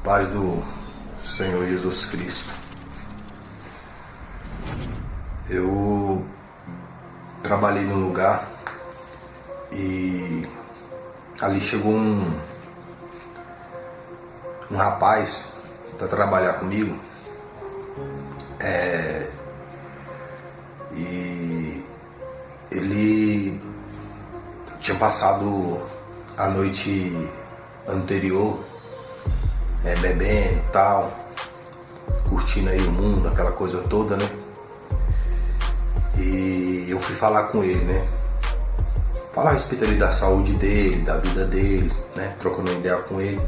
Paz do Senhor Jesus Cristo. Eu trabalhei num lugar e ali chegou um rapaz para trabalhar comigo, e ele tinha passado a noite anterior bebendo e tal, curtindo aí o mundo, aquela coisa toda, né? E eu fui falar com ele, né? Falar a respeito ali da saúde dele, da vida dele, né? Trocando uma ideia com ele.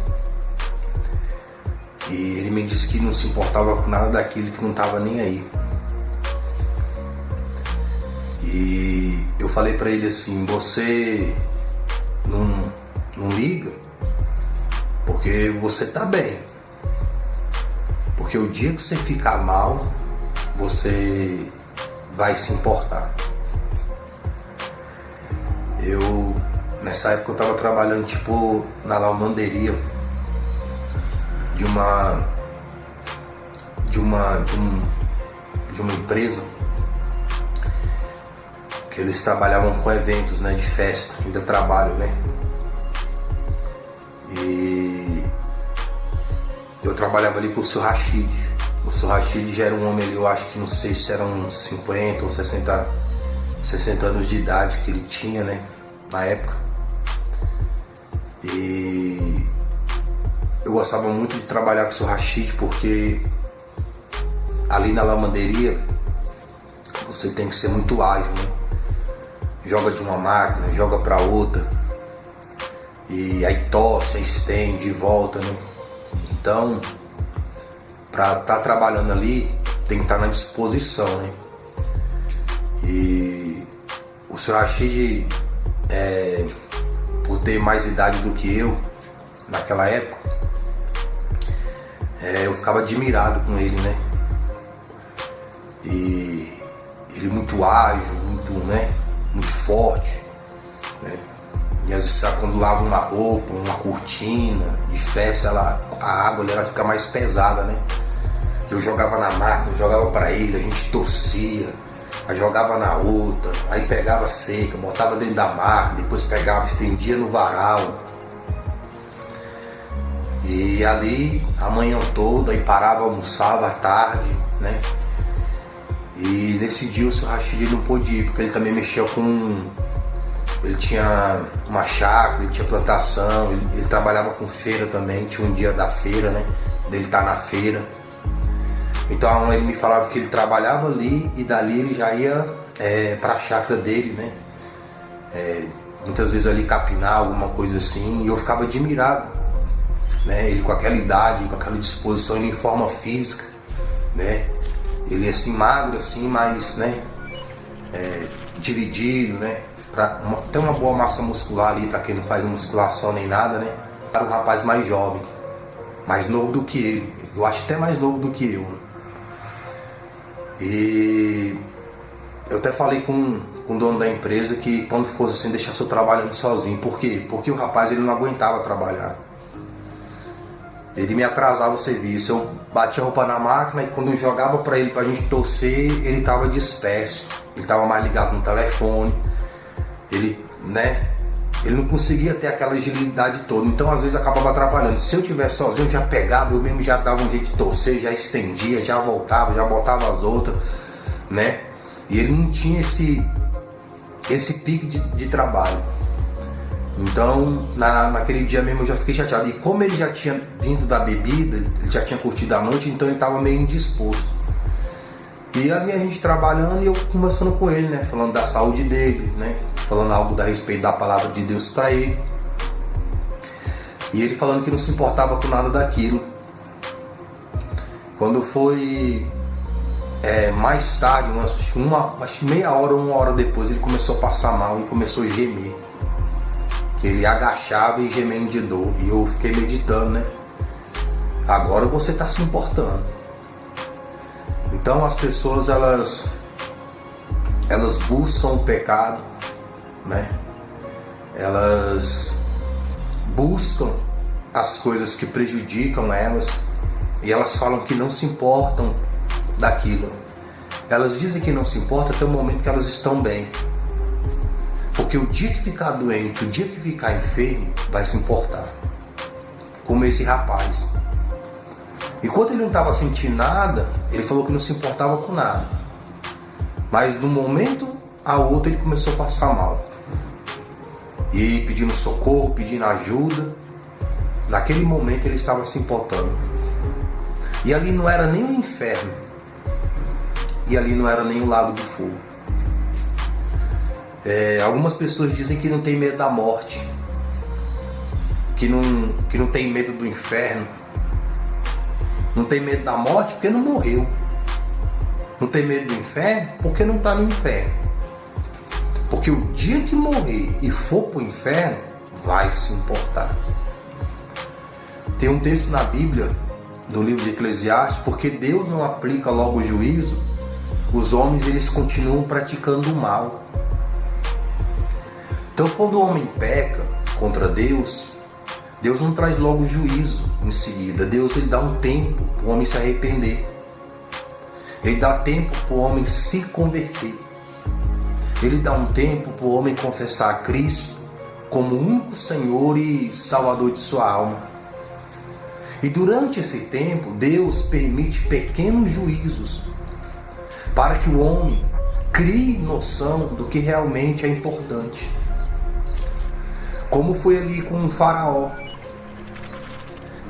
E ele me disse que não se importava com nada daquilo, que não estava nem aí. E eu falei pra ele assim: você não liga? Porque você tá bem. Porque o dia que você ficar mal, você vai se importar. Nessa época eu tava trabalhando tipo na lavanderia de uma empresa que eles trabalhavam com eventos, né, de festa, ainda trabalho, né? E eu trabalhava ali com o seu Rashid. O seu Rashid já era um homem ali, eu acho que não sei se eram uns 50 ou 60 anos de idade que ele tinha, né, na época. E eu gostava muito de trabalhar com o seu Rashid, porque ali na lavanderia você tem que ser muito ágil, né? Joga de uma máquina, joga para outra, e aí tosse, aí estende e volta, né? Então, para estar trabalhando ali, tem que estar na disposição, né? E o seu Rashid, por ter mais idade do que eu naquela época, eu ficava admirado com ele, né? E ele muito ágil, muito forte, né? E às vezes quando lava uma roupa, uma cortina de festa, a água ela fica mais pesada, né? Eu jogava na máquina, jogava pra ele, a gente torcia, aí jogava na outra, aí pegava seca, botava dentro da máquina, depois pegava, estendia no varal. E ali a manhã toda, aí parava, almoçava à tarde, né? E nesse dia o seu Rashid não pôde ir, porque ele também mexeu ele tinha uma chácara, ele tinha plantação, ele trabalhava com feira também, tinha um dia da feira, né? Dele estar na feira. Então ele me falava que ele trabalhava ali e dali ele já ia para a chácara dele, né? Muitas vezes ali capinar, alguma coisa assim, e eu ficava admirado, né? Ele com aquela idade, com aquela disposição, ele em forma física, né? Ele assim magro assim, mas, né, dividido, né? Ter uma boa massa muscular ali, para quem não faz musculação nem nada, né? Era um rapaz mais jovem, mais novo do que ele. Eu acho até mais novo do que eu, né? E eu até falei com o dono da empresa que quando fosse assim, deixasse eu trabalhando sozinho. Por quê? Porque o rapaz ele não aguentava trabalhar. Ele me atrasava o serviço. Eu batia a roupa na máquina e quando eu jogava para ele pra gente torcer, ele estava disperso. Ele estava mais ligado no telefone. Ele não conseguia ter aquela agilidade toda. Então às vezes acabava atrapalhando. Se eu tivesse sozinho, eu já pegava, eu mesmo já dava um jeito de torcer, já estendia, já voltava, já botava as outras, né? E ele não tinha esse pique de trabalho. Então, naquele dia mesmo eu já fiquei chateado. E como ele já tinha vindo da bebida, ele já tinha curtido a noite, então ele estava meio indisposto. E ali a gente trabalhando e eu conversando com ele, né? Falando da saúde dele, né? Falando algo a respeito da palavra de Deus para ele. E ele falando que não se importava com nada daquilo. Quando foi mais tarde, acho que meia hora ou uma hora depois, ele começou a passar mal e começou a gemer. Que ele agachava e gemendo de dor. E eu fiquei meditando, né? Agora você está se importando. Então as pessoas elas buscam o pecado, né? Elas buscam as coisas que prejudicam elas e elas falam que não se importam daquilo. Elas dizem que não se importam até o momento que elas estão bem. Porque o dia que ficar doente, o dia que ficar enfermo, vai se importar. Como esse rapaz. Enquanto ele não estava sentindo nada, ele falou que não se importava com nada. Mas de um momento a outro ele começou a passar mal. E pedindo socorro, pedindo ajuda. Naquele momento ele estava se importando. E ali não era nem o inferno. E ali não era nem o lago de fogo. Algumas pessoas dizem que não tem medo da morte. Que não tem medo do inferno. Não tem medo da morte porque não morreu. Não tem medo do inferno porque não está no inferno. Porque o dia que morrer e for para o inferno, vai se importar. Tem um texto na Bíblia, no livro de Eclesiastes, porque Deus não aplica logo o juízo, os homens eles continuam praticando o mal. Então quando o homem peca contra Deus, Deus não traz logo o juízo em seguida. Deus ele dá um tempo para o homem se arrepender. Ele dá tempo para o homem se converter. Ele dá um tempo para o homem confessar a Cristo como único Senhor e Salvador de sua alma. E durante esse tempo, Deus permite pequenos juízos para que o homem crie noção do que realmente é importante. Como foi ali com o Faraó.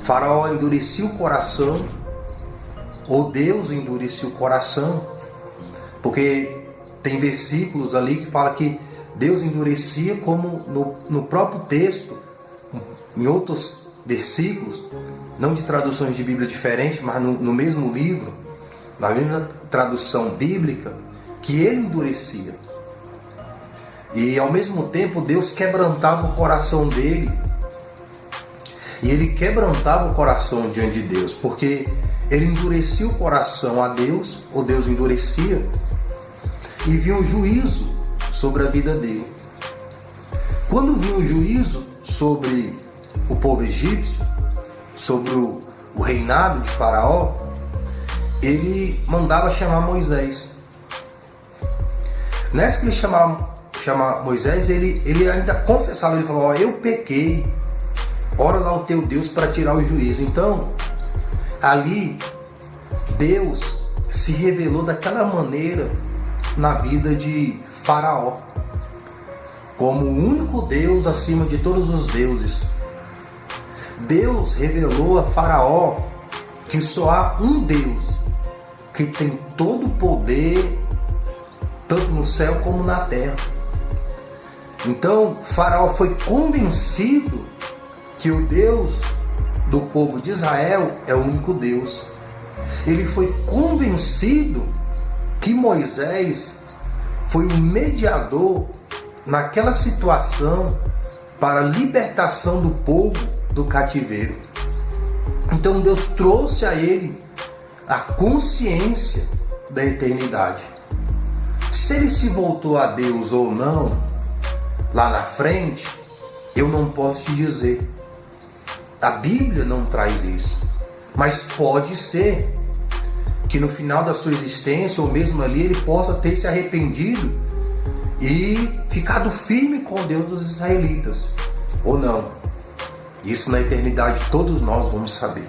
Faraó endurecia o coração, ou Deus endurecia o coração, porque tem versículos ali que fala que Deus endurecia, como no próprio texto, em outros versículos, não de traduções de Bíblia diferentes, mas no mesmo livro, na mesma tradução bíblica, que ele endurecia. E ao mesmo tempo Deus quebrantava o coração dele. E ele quebrantava o coração diante de Deus, porque ele endurecia o coração a Deus, ou Deus endurecia, e vinha um juízo sobre a vida dele. Quando vinha um juízo sobre o povo egípcio, sobre o reinado de Faraó, ele mandava chamar Moisés. Nessa que ele chamava Moisés, ele ainda confessava, ele falou: eu pequei, ora lá o teu Deus para tirar o juízo. Então, ali, Deus se revelou daquela maneira na vida de Faraó, como o único Deus acima de todos os deuses. Deus revelou a Faraó que só há um Deus que tem todo o poder, tanto no céu como na terra. Então Faraó foi convencido que o Deus do povo de Israel é o único Deus. Ele foi convencido que Moisés foi o mediador naquela situação para a libertação do povo do cativeiro. Então Deus trouxe a ele a consciência da eternidade. Se ele se voltou a Deus ou não, lá na frente, eu não posso te dizer. A Bíblia não traz isso. Mas pode ser que no final da sua existência, ou mesmo ali, ele possa ter se arrependido e ficado firme com o Deus dos israelitas. Ou não. Isso na eternidade todos nós vamos saber.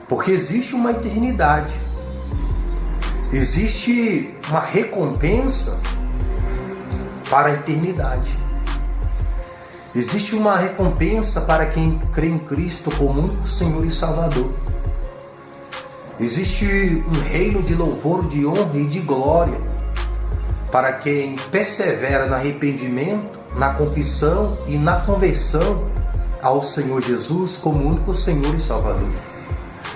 Porque existe uma eternidade. Existe uma recompensa para a eternidade. Existe uma recompensa para quem crê em Cristo como único Senhor e Salvador. Existe um reino de louvor, de honra e de glória para quem persevera no arrependimento, na confissão e na conversão ao Senhor Jesus como único Senhor e Salvador.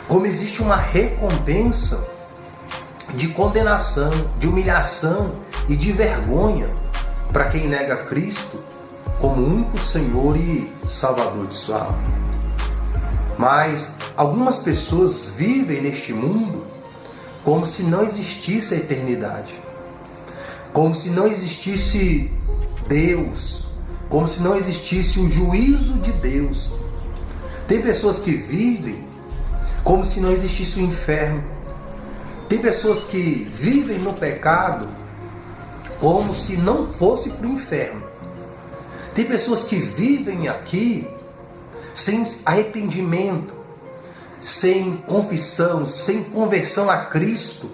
Como existe uma recompensa de condenação, de humilhação e de vergonha para quem nega Cristo como único Senhor e Salvador de sua alma. Mas algumas pessoas vivem neste mundo como se não existisse a eternidade, como se não existisse Deus, como se não existisse o juízo de Deus, Tem pessoas que vivem como se não existisse o inferno. Tem pessoas que vivem no pecado como se não fosse para o inferno. Tem pessoas que vivem aqui sem arrependimento, sem confissão, sem conversão a Cristo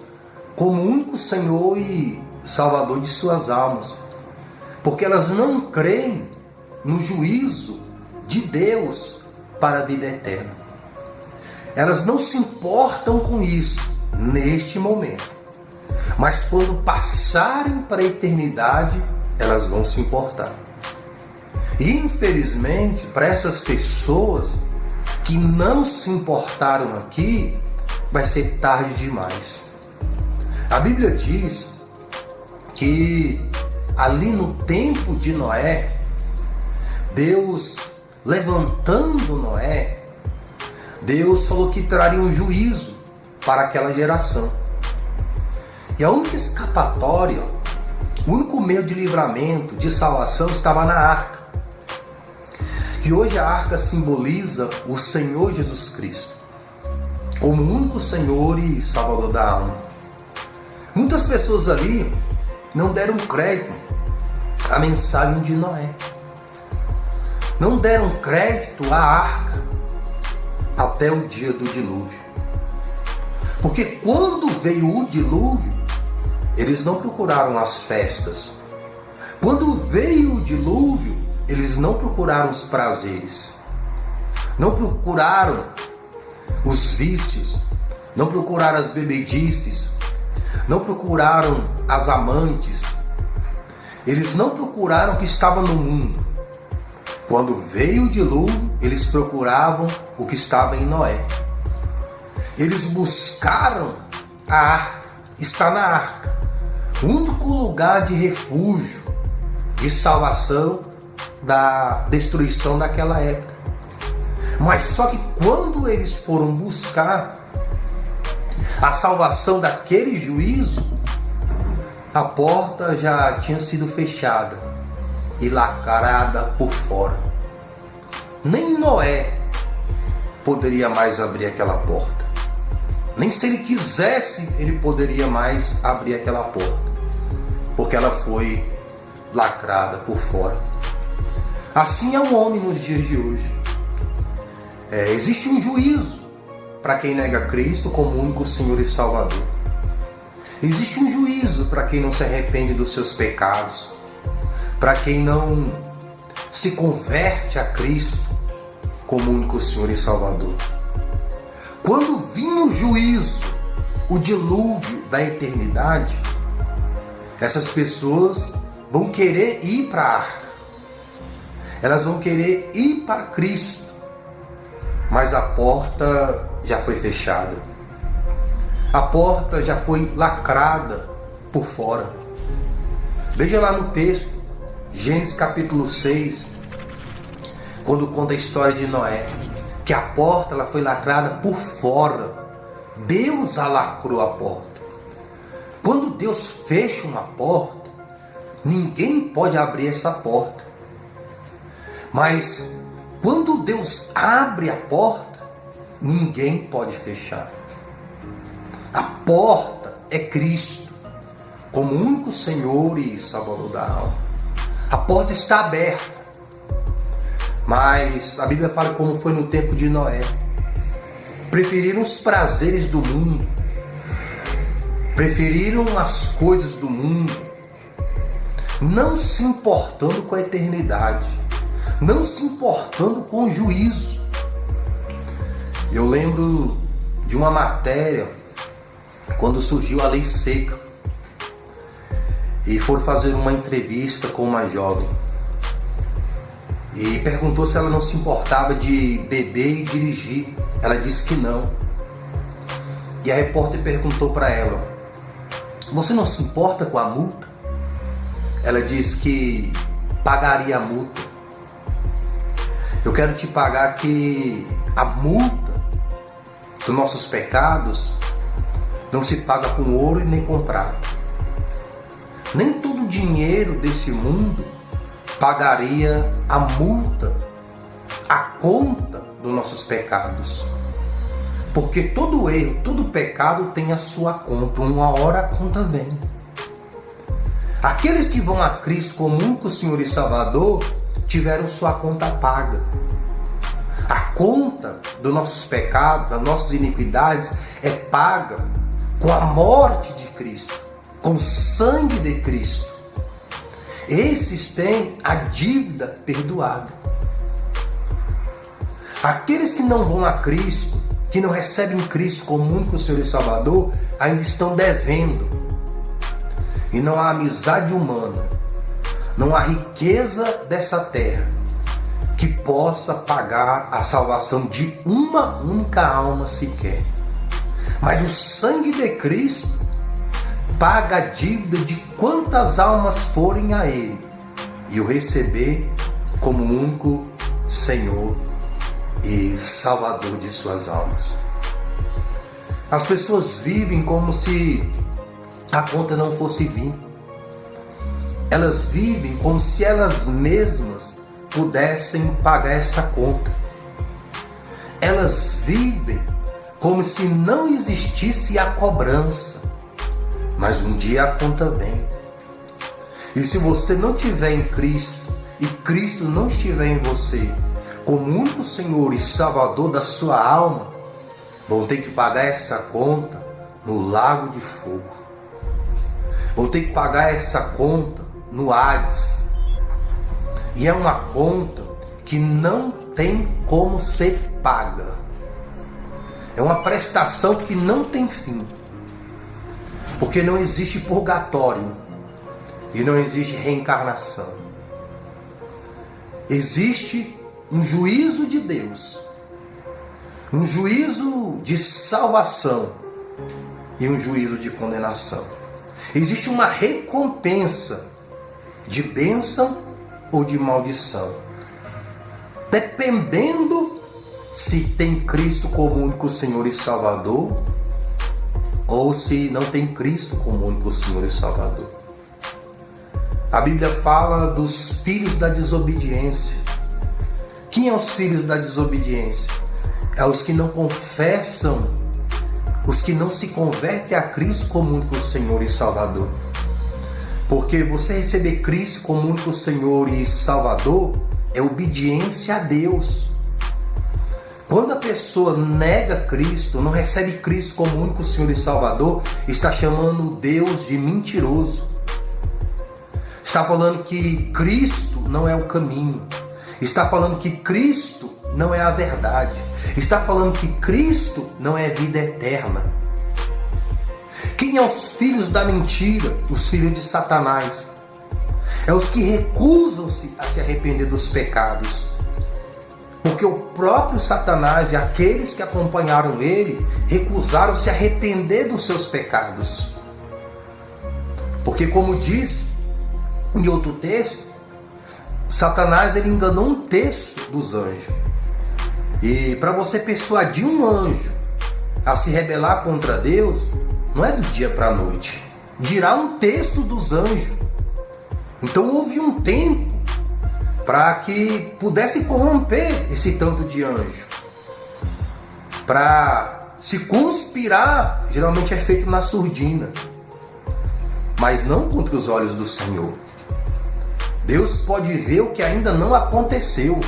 como único Senhor e Salvador de suas almas. Porque elas não creem no juízo de Deus para a vida eterna. Elas não se importam com isso neste momento. Mas quando passarem para a eternidade, elas vão se importar. E infelizmente, para essas pessoas que não se importaram aqui, vai ser tarde demais. A Bíblia diz que ali no tempo de Noé, Deus levantando Noé, Deus falou que traria um juízo para aquela geração. E a única escapatória, o único meio de livramento, de salvação, estava na arca. Que hoje a arca simboliza o Senhor Jesus Cristo, como o único Senhor e Salvador da alma. Muitas pessoas ali não deram crédito à mensagem de Noé. Não deram crédito à arca até o dia do dilúvio. Porque quando veio o dilúvio, eles não procuraram as festas. Quando veio o dilúvio, eles não procuraram os prazeres. Não procuraram os vícios. Não procuraram as bebedices. Não procuraram as amantes. Eles não procuraram o que estava no mundo. Quando veio o dilúvio, eles procuravam o que estava em Noé. Eles buscaram a arca, está na arca, o único lugar de refúgio, de salvação da destruição daquela época. Mas só que quando eles foram buscar a salvação daquele juízo, a porta já tinha sido fechada e lacrada por fora. Nem Noé poderia mais abrir aquela porta. Nem se ele quisesse, ele poderia mais abrir aquela porta, porque ela foi lacrada por fora. Assim é o homem nos dias de hoje. Existe um juízo para quem nega Cristo como único Senhor e Salvador. Existe um juízo para quem não se arrepende dos seus pecados, para quem não se converte a Cristo como único Senhor e Salvador. Quando vir o juízo, o dilúvio da eternidade, essas pessoas vão querer ir para a arca. Elas vão querer ir para Cristo, mas a porta já foi fechada. A porta já foi lacrada por fora. Veja lá no texto, Gênesis capítulo 6, quando conta a história de Noé, que a porta ela foi lacrada por fora. Deus a lacrou a porta. Quando Deus fecha uma porta, ninguém pode abrir essa porta. Mas quando Deus abre a porta, ninguém pode fechar. A porta é Cristo, como único Senhor e Salvador da alma. A porta está aberta. Mas a Bíblia fala como foi no tempo de Noé. Preferiram os prazeres do mundo. Preferiram as coisas do mundo. Não se importando com a eternidade. Não se importando com o juízo. Eu lembro de uma matéria quando surgiu a lei seca. E foram fazer uma entrevista com uma jovem. E perguntou se ela não se importava de beber e dirigir. Ela disse que não. E a repórter perguntou para ela: você não se importa com a multa? Ela disse que pagaria a multa. Eu quero te pagar que a multa dos nossos pecados não se paga com ouro e nem com prata. Nem todo o dinheiro desse mundo pagaria a multa, a conta dos nossos pecados. Porque todo erro, todo pecado tem a sua conta. Uma hora a conta vem. Aqueles que vão a Cristo como único Senhor e Salvador tiveram sua conta paga. A conta dos nossos pecados, das nossas iniquidades é paga com a morte de Cristo, com o sangue de Cristo. Esses têm a dívida perdoada. Aqueles que não vão a Cristo, que não recebem Cristo como único Senhor e Salvador, ainda estão devendo. E não há amizade humana, não há riqueza dessa terra que possa pagar a salvação de uma única alma sequer. Mas o sangue de Cristo paga a dívida de quantas almas forem a Ele e o receber como único Senhor e Salvador de suas almas. As pessoas vivem como se a conta não fosse vir. Elas vivem como se elas mesmas pudessem pagar essa conta. Elas vivem como se não existisse a cobrança. Mas um dia a conta vem. E se você não estiver em Cristo e Cristo não estiver em você como único Senhor e Salvador da sua alma, vão ter que pagar essa conta no lago de fogo. Vão ter que pagar essa conta no Hades. E é uma conta que não tem como ser paga. É uma prestação que não tem fim. Porque não existe purgatório e não existe reencarnação. Existe um juízo de Deus, um juízo de salvação e um juízo de condenação. Existe uma recompensa de bênção ou de maldição, dependendo se tem Cristo como único Senhor e Salvador ou se não tem Cristo como único Senhor e Salvador. A Bíblia fala dos filhos da desobediência. Quem são os filhos da desobediência? É os que não confessam, os que não se convertem a Cristo como único Senhor e Salvador. Porque você receber Cristo como único Senhor e Salvador é obediência a Deus. Quando a pessoa nega Cristo, não recebe Cristo como único Senhor e Salvador, está chamando Deus de mentiroso. Está falando que Cristo não é o caminho. Está falando que Cristo não é a verdade. Está falando que Cristo não é vida eterna. Quem são os filhos da mentira? Os filhos de Satanás. É os que recusam-se a se arrepender dos pecados. Porque o próprio Satanás e aqueles que acompanharam ele recusaram se arrepender dos seus pecados. Porque, como diz em outro texto, Satanás ele enganou um terço dos anjos. E para você persuadir um anjo a se rebelar contra Deus, não é do dia para a noite. Dirá um terço dos anjos. Então houve um tempo para que pudesse corromper esse tanto de anjo. Para se conspirar, geralmente é feito na surdina, mas não contra os olhos do Senhor. Deus pode ver o que ainda não aconteceu.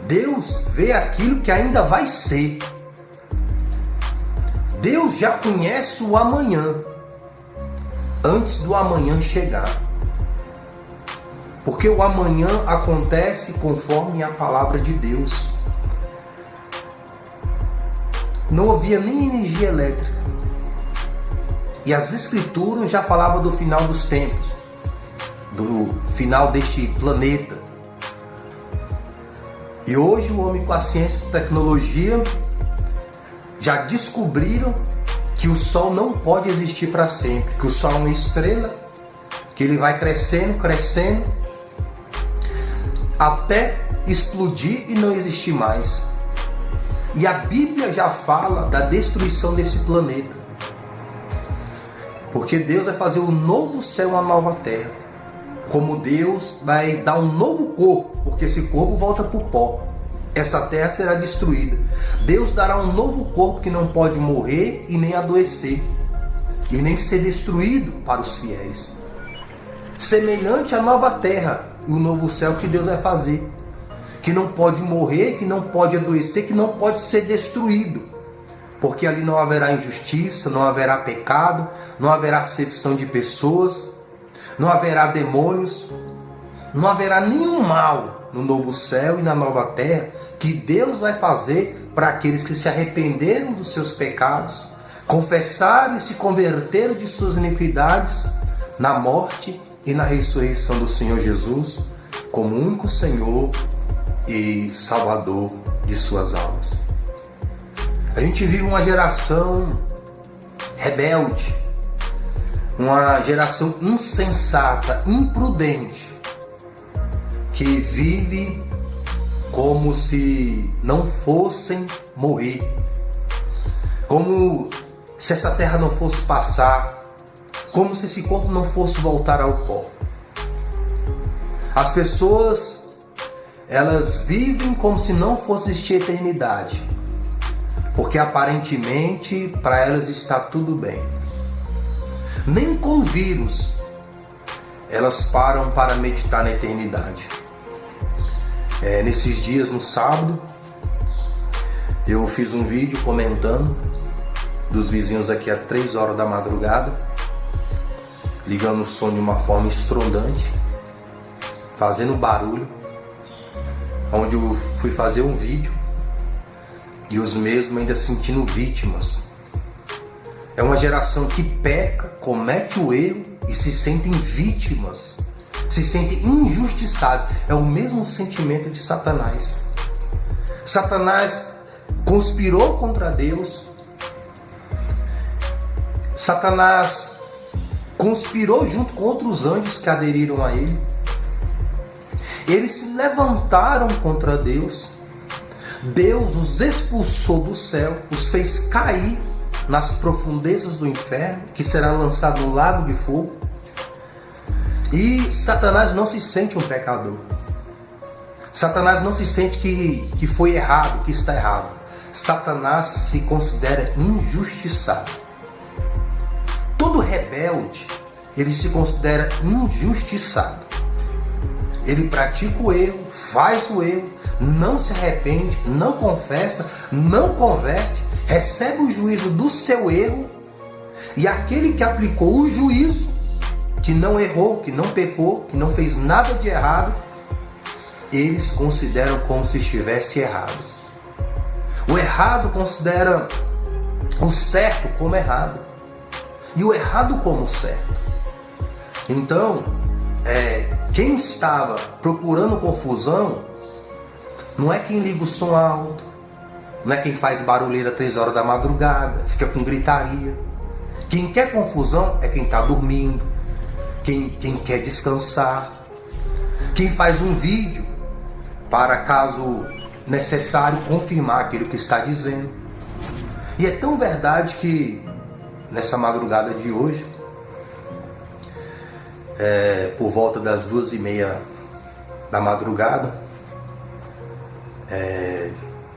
Deus vê aquilo que ainda vai ser. Deus já conhece o amanhã, antes do amanhã chegar. Porque o amanhã acontece conforme a palavra de Deus. Não havia nem energia elétrica. E as escrituras já falavam do final dos tempos, do final deste planeta. E hoje o homem com a ciência e tecnologia já descobriram que o Sol não pode existir para sempre, que o Sol é uma estrela, que ele vai crescendo, crescendo, até explodir e não existir mais. E a Bíblia já fala da destruição desse planeta, porque Deus vai fazer um novo céu e uma nova terra. Como Deus vai dar um novo corpo, porque esse corpo volta para o pó. essa terra será destruída. Deus dará um novo corpo que não pode morrer e nem adoecer, e nem ser destruído para os fiéis. Semelhante à nova terra e o novo céu que Deus vai fazer, que não pode morrer, que não pode adoecer, que não pode ser destruído, porque ali não haverá injustiça, não haverá pecado, não haverá acepção de pessoas, não haverá demônios, não haverá nenhum mal no novo céu e na nova terra que Deus vai fazer para aqueles que se arrependeram dos seus pecados, confessaram e se converteram de suas iniquidades na morte e na ressurreição do Senhor Jesus como único Senhor e Salvador de suas almas. A gente vive uma geração rebelde, uma geração insensata, imprudente, que vive como se não fossem morrer, como se essa terra não fosse passar, como se esse corpo não fosse voltar ao pó. As pessoas, elas vivem como se não fosse existir eternidade, porque aparentemente para elas está tudo bem. Nem com vírus elas param para meditar na eternidade. Nesses dias, no sábado, eu fiz um vídeo comentando dos vizinhos aqui às 3 horas da madrugada, ligando o som de uma forma estrondante, fazendo barulho, onde eu fui fazer um vídeo e os mesmos ainda sentindo vítimas. É uma geração que peca, comete o erro e se sentem vítimas, se sentem injustiçados. É o mesmo sentimento de Satanás. Satanás conspirou contra Deus. Satanás conspirou junto com outros anjos que aderiram a ele. Eles se levantaram contra Deus. Deus os expulsou do céu, os fez cair nas profundezas do inferno, que será lançado no lago de fogo. E Satanás não se sente um pecador. Satanás não se sente que foi errado, que está errado. Satanás se considera injustiçado. Todo rebelde, ele se considera injustiçado. Ele pratica o erro, faz o erro, não se arrepende, não confessa, não converte, recebe o juízo do seu erro, e aquele que aplicou o juízo, que não errou, que não pecou, que não fez nada de errado, eles consideram como se estivesse errado. O errado considera o certo como errado, e o errado como certo. Então, quem estava procurando confusão não é quem liga o som alto, não é quem faz barulheira 3 horas da madrugada, fica com gritaria. Quem quer confusão é quem está dormindo, quem quer descansar, quem faz um vídeo para, caso necessário, confirmar aquilo que está dizendo. E é tão verdade que nessa madrugada de hoje, por volta das 2h30 da madrugada,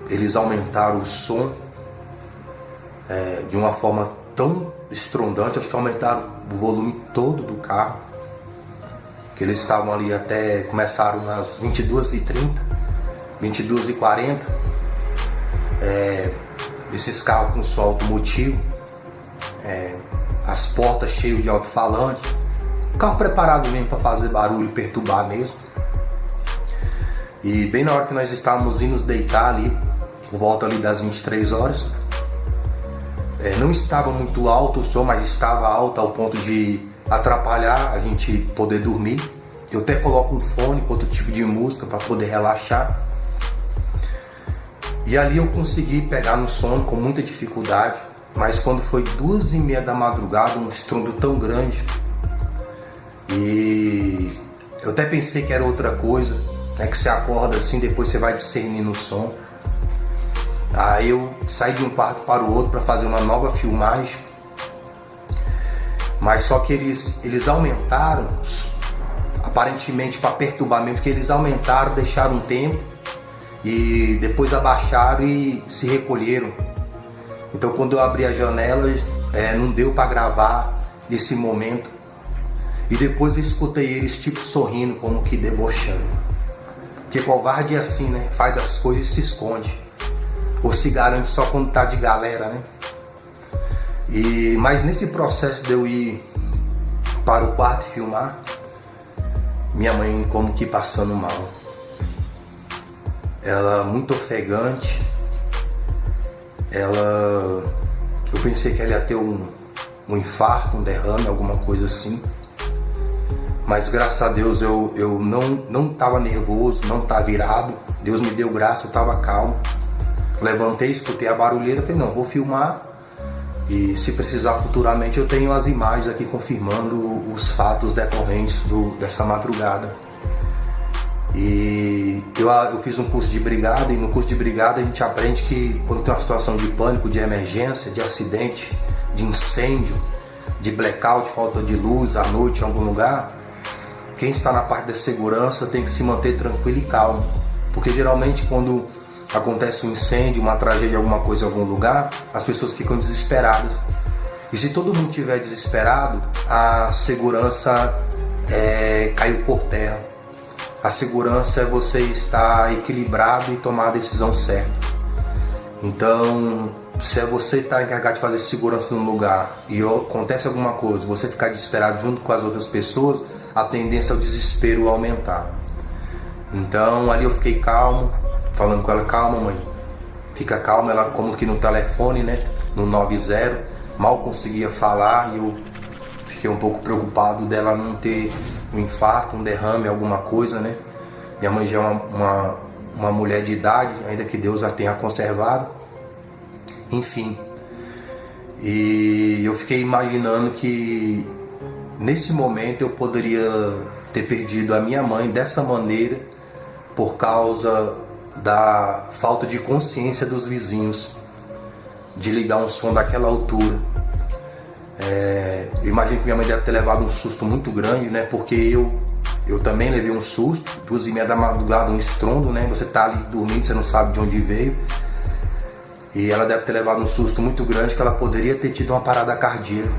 eles aumentaram o som de uma forma tão estrondante, acho que aumentaram o volume todo do carro, que eles estavam ali até, começaram nas 22h30, 22h40, esses carros com som automotivo, as portas cheias de alto-falante, carro preparado mesmo para fazer barulho e perturbar mesmo. E bem na hora que nós estávamos indo nos deitar ali, por volta ali das 23 horas, não estava muito alto o som, mas estava alto ao ponto de atrapalhar a gente poder dormir. Eu até coloco um fone com outro tipo de música para poder relaxar. E ali eu consegui pegar no sono com muita dificuldade, mas quando foi 2h30 da madrugada, um estrondo tão grande, e eu até pensei que era outra coisa, que você acorda assim, depois você vai discernindo o som. Aí eu saí de um quarto para o outro para fazer uma nova filmagem, mas só que eles aumentaram, aparentemente para perturbar mesmo, porque eles aumentaram, deixaram um tempo, e depois abaixaram e se recolheram. Então quando eu abri a janela, não deu para gravar esse momento. E depois eu escutei eles tipo sorrindo, como que debochando. Porque covarde é assim, né? Faz as coisas e se esconde. Ou se garante só quando tá de galera, né? Mas nesse processo de eu ir para o quarto filmar, minha mãe como que passando mal. Ela muito ofegante. Eu pensei que ela ia ter um infarto, um derrame, alguma coisa assim. Mas graças a Deus eu não estava nervoso, não estava virado. Deus me deu graça, eu estava calmo. Levantei, escutei a barulheira, falei, não, vou filmar. E se precisar futuramente eu tenho as imagens aqui confirmando os fatos decorrentes dessa madrugada. E eu fiz um curso de brigada, e no curso de brigada a gente aprende que quando tem uma situação de pânico, de emergência, de acidente, de incêndio, de blackout, falta de luz à noite em algum lugar, quem está na parte da segurança tem que se manter tranquilo e calmo. Porque geralmente quando acontece um incêndio, uma tragédia, alguma coisa em algum lugar, as pessoas ficam desesperadas. E se todo mundo estiver desesperado, a segurança caiu por terra. A segurança é você estar equilibrado e tomar a decisão certa. Então, se você está encarregado de fazer segurança num lugar e acontece alguma coisa, você ficar desesperado junto com as outras pessoas, a tendência ao desespero aumentar. Então, ali eu fiquei calmo, falando com ela, calma mãe, fica calma, ela como que no telefone, né, no 90, mal conseguia falar e eu fiquei um pouco preocupado dela não ter um infarto, um derrame, alguma coisa, né. Minha mãe já é uma mulher de idade, ainda que Deus a tenha conservado, enfim. E eu fiquei imaginando que nesse momento eu poderia ter perdido a minha mãe dessa maneira por causa da falta de consciência dos vizinhos de ligar um som daquela altura. Eu imagino que minha mãe deve ter levado um susto muito grande, né? Porque eu também levei um susto, 2h30 da madrugada, um estrondo, né? Você tá ali dormindo, você não sabe de onde veio. E ela deve ter levado um susto muito grande, que ela poderia ter tido uma parada cardíaca.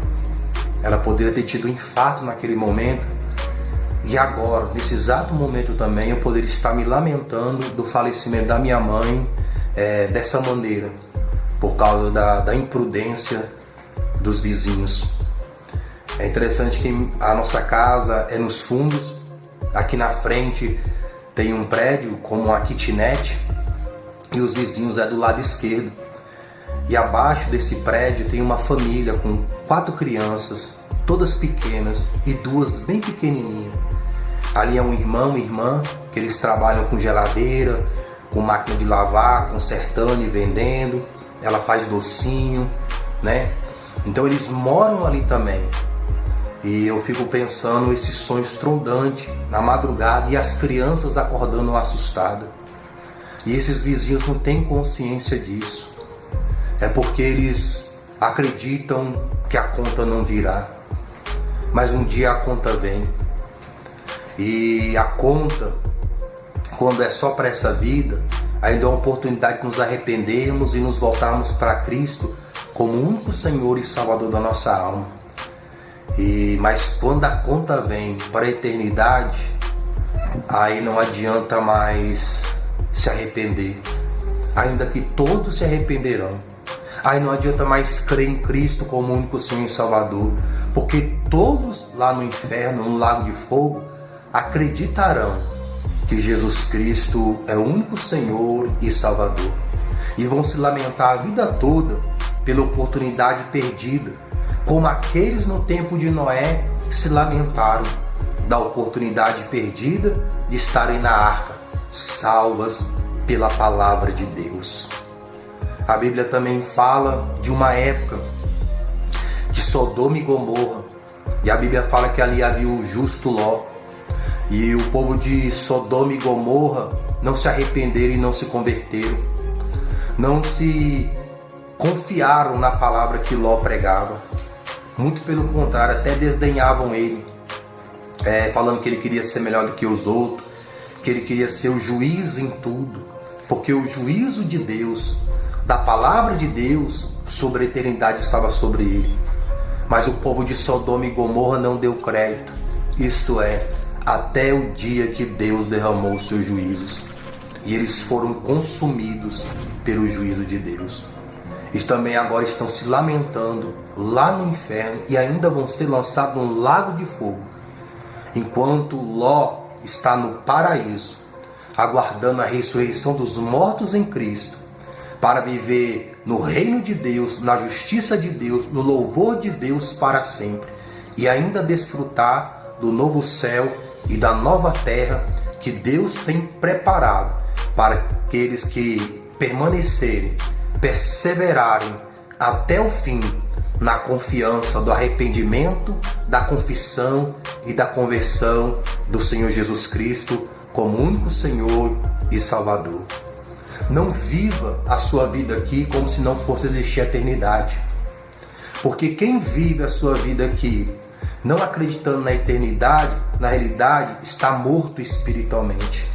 Ela poderia ter tido um infarto naquele momento. E agora, nesse exato momento também, eu poderia estar me lamentando do falecimento da minha mãe dessa maneira, por causa da imprudência dos vizinhos. É interessante que a nossa casa é nos fundos. Aqui na frente tem um prédio como uma kitnet e os vizinhos é do lado esquerdo. E abaixo desse prédio tem uma família com 4 crianças, todas pequenas e 2 bem pequenininhas. Ali é um irmão e irmã que eles trabalham com geladeira, com máquina de lavar, consertando e vendendo. Ela faz docinho, né? Então eles moram ali também. E eu fico pensando esse sonho estrondante na madrugada e as crianças acordando assustadas. E esses vizinhos não têm consciência disso. É porque eles acreditam que a conta não virá. Mas um dia a conta vem. E a conta, quando é só para essa vida, ainda é uma oportunidade de nos arrependermos e nos voltarmos para Cristo como o único Senhor e Salvador da nossa alma. Mas quando a conta vem para a eternidade, aí não adianta mais se arrepender, ainda que todos se arrependerão. Aí não adianta mais crer em Cristo como o único Senhor e Salvador, porque todos lá no inferno, no lago de fogo, acreditarão que Jesus Cristo é o único Senhor e Salvador, e vão se lamentar a vida toda pela oportunidade perdida, como aqueles no tempo de Noé que se lamentaram da oportunidade perdida de estarem na arca, salvas pela palavra de Deus. A Bíblia também fala de uma época de Sodoma e Gomorra, e a Bíblia fala que ali havia o justo Ló, e o povo de Sodoma e Gomorra não se arrependeram e não se converteram, não se confiaram na palavra que Ló pregava. Muito pelo contrário, até desdenhavam ele, falando que ele queria ser melhor do que os outros, que ele queria ser o juiz em tudo. porque o juízo de Deus, da palavra de Deus sobre a eternidade estava sobre ele. Mas o povo de Sodoma e Gomorra não deu crédito, isto é, até o dia que Deus derramou os seus juízos. E eles foram consumidos pelo juízo de Deus. Eles também agora estão se lamentando lá no inferno e ainda vão ser lançados num lago de fogo. Enquanto Ló está no paraíso, aguardando a ressurreição dos mortos em Cristo, para viver no reino de Deus, na justiça de Deus, no louvor de Deus para sempre, e ainda desfrutar do novo céu e da nova terra que Deus tem preparado para aqueles que permanecerem, perseverarem até o fim na confiança do arrependimento, da confissão e da conversão do Senhor Jesus Cristo como único Senhor e Salvador. Não viva a sua vida aqui como se não fosse existir a eternidade. Porque quem vive a sua vida aqui não acreditando na eternidade, na realidade, está morto espiritualmente.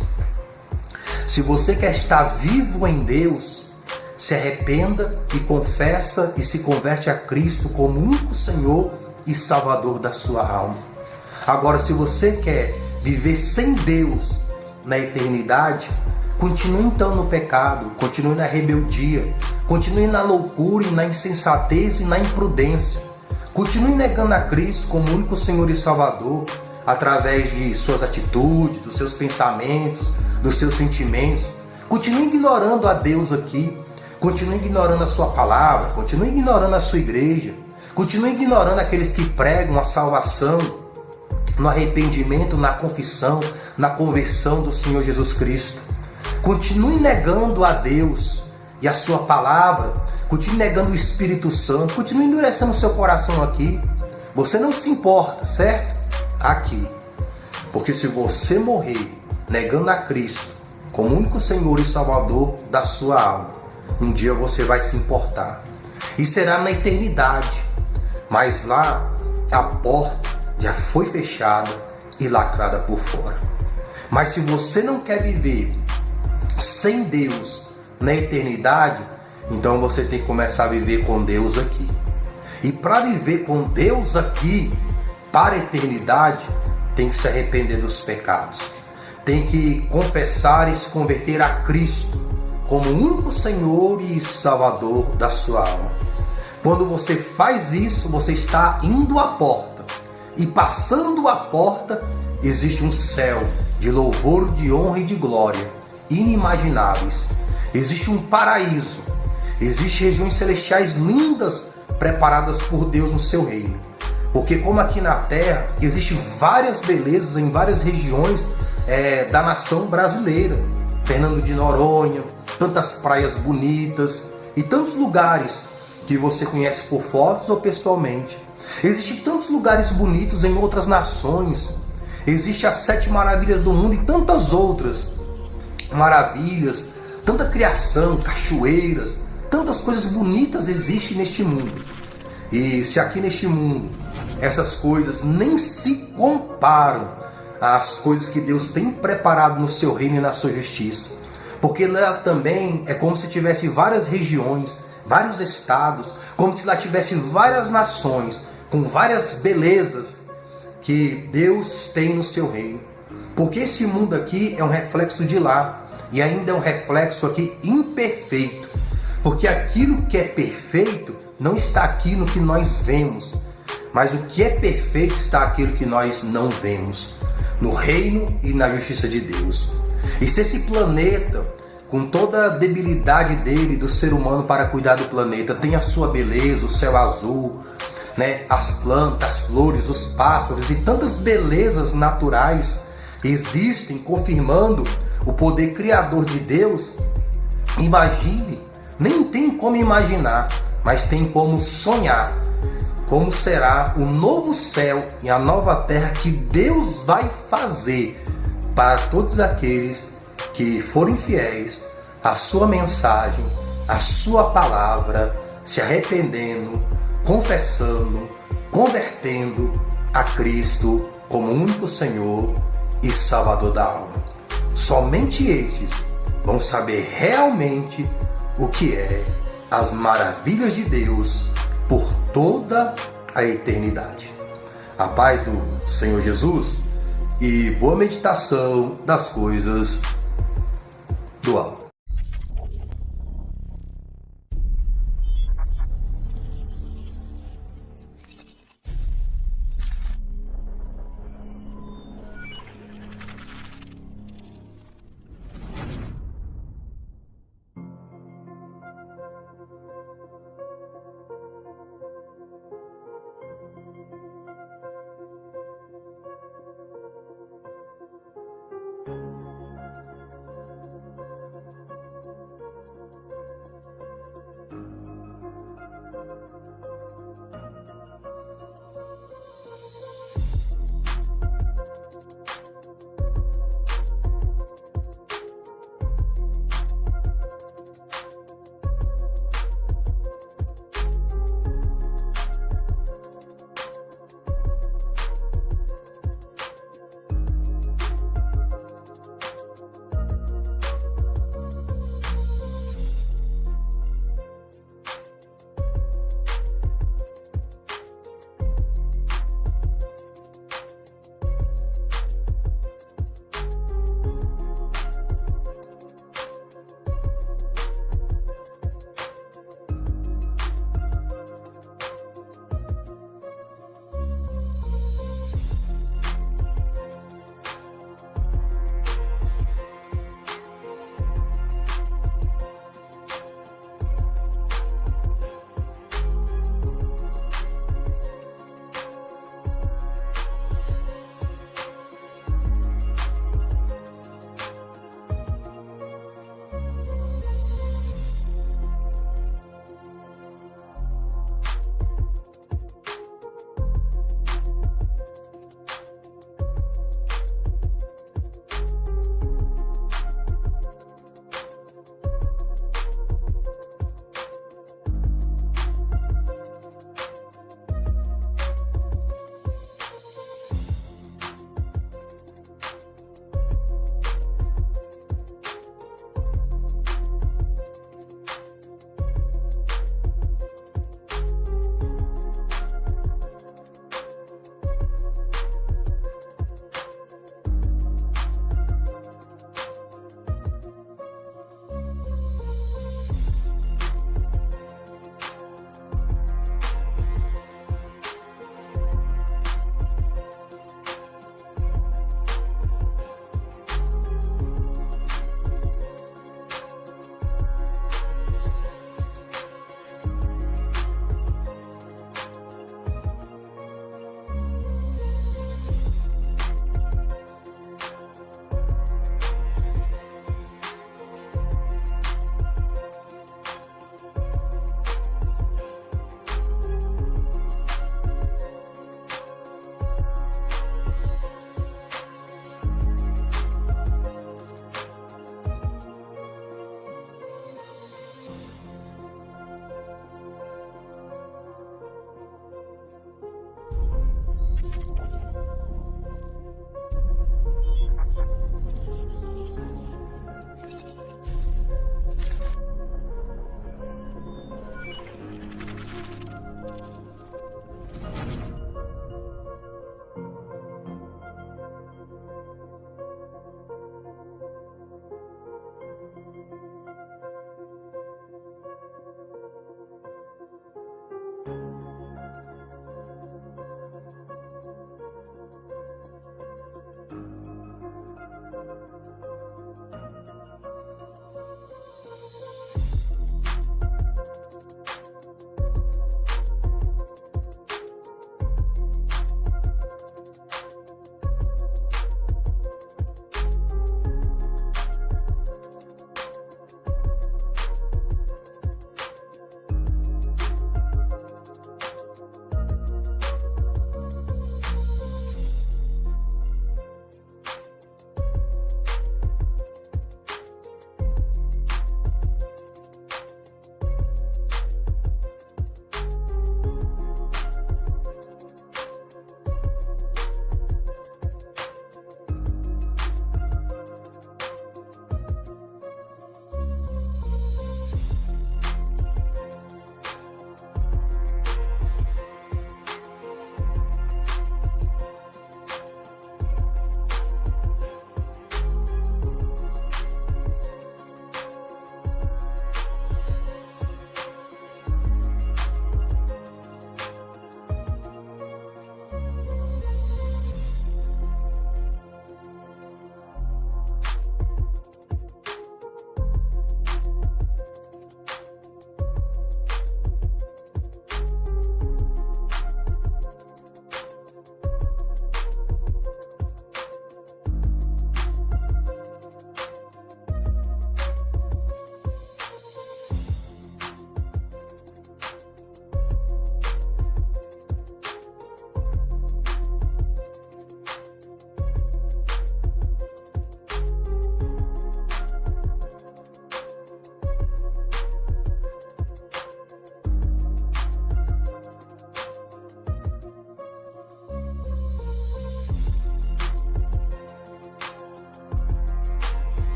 Se você quer estar vivo em Deus, se arrependa e confessa e se converte a Cristo como único Senhor e Salvador da sua alma. Agora, se você quer viver sem Deus na eternidade, continue então no pecado, continue na rebeldia, continue na loucura e na insensatez e na imprudência. Continue negando a Cristo como único Senhor e Salvador, através de suas atitudes, dos seus pensamentos, dos seus sentimentos. Continue ignorando a Deus aqui, continue ignorando a sua palavra, continue ignorando a sua igreja, continue ignorando aqueles que pregam a salvação no arrependimento, na confissão, na conversão do Senhor Jesus Cristo. Continue negando a Deus e a sua palavra, continue negando o Espírito Santo, continue endurecendo o seu coração aqui. Você não se importa, certo? Aqui. Porque se você morrer negando a Cristo como único Senhor e Salvador da sua alma, um dia você vai se importar. E será na eternidade. Mas lá a porta já foi fechada e lacrada por fora. Mas se você não quer viver sem Deus na eternidade, então você tem que começar a viver com Deus aqui. E para viver com Deus aqui, para a eternidade, tem que se arrepender dos pecados. Tem que confessar e se converter a Cristo como único Senhor e Salvador da sua alma. Quando você faz isso, você está indo à porta. E passando a porta, existe um céu de louvor, de honra e de glória inimagináveis. Existe um paraíso. Existem regiões celestiais lindas preparadas por Deus no seu reino. Porque como aqui na terra, existem várias belezas em várias regiões da nação brasileira. Fernando de Noronha, tantas praias bonitas e tantos lugares que você conhece por fotos ou pessoalmente. Existem tantos lugares bonitos em outras nações. Existem as 7 maravilhas do mundo e tantas outras maravilhas, tanta criação, cachoeiras, tantas coisas bonitas existem neste mundo. E se aqui neste mundo essas coisas nem se comparam às coisas que Deus tem preparado no seu reino e na sua justiça, porque lá também é como se tivesse várias regiões, vários estados, como se lá tivesse várias nações com várias belezas que Deus tem no seu reino. Porque esse mundo aqui é um reflexo de lá, e ainda é um reflexo aqui imperfeito. Porque aquilo que é perfeito não está aqui no que nós vemos, mas o que é perfeito está aquilo que nós não vemos, no reino e na justiça de Deus. E se esse planeta, com toda a debilidade dele, do ser humano para cuidar do planeta, tem a sua beleza, o céu azul, as plantas, as flores, os pássaros e tantas belezas naturais existem confirmando o poder criador de Deus, imagine, nem tem como imaginar, mas tem como sonhar como será o novo céu e a nova terra que Deus vai fazer para todos aqueles que forem fiéis à sua mensagem, à sua palavra, se arrependendo, confessando, convertendo a Cristo como único Senhor e Salvador da alma. Somente estes vão saber realmente o que é as maravilhas de Deus por toda a eternidade. A paz do Senhor Jesus e boa meditação das coisas do alto.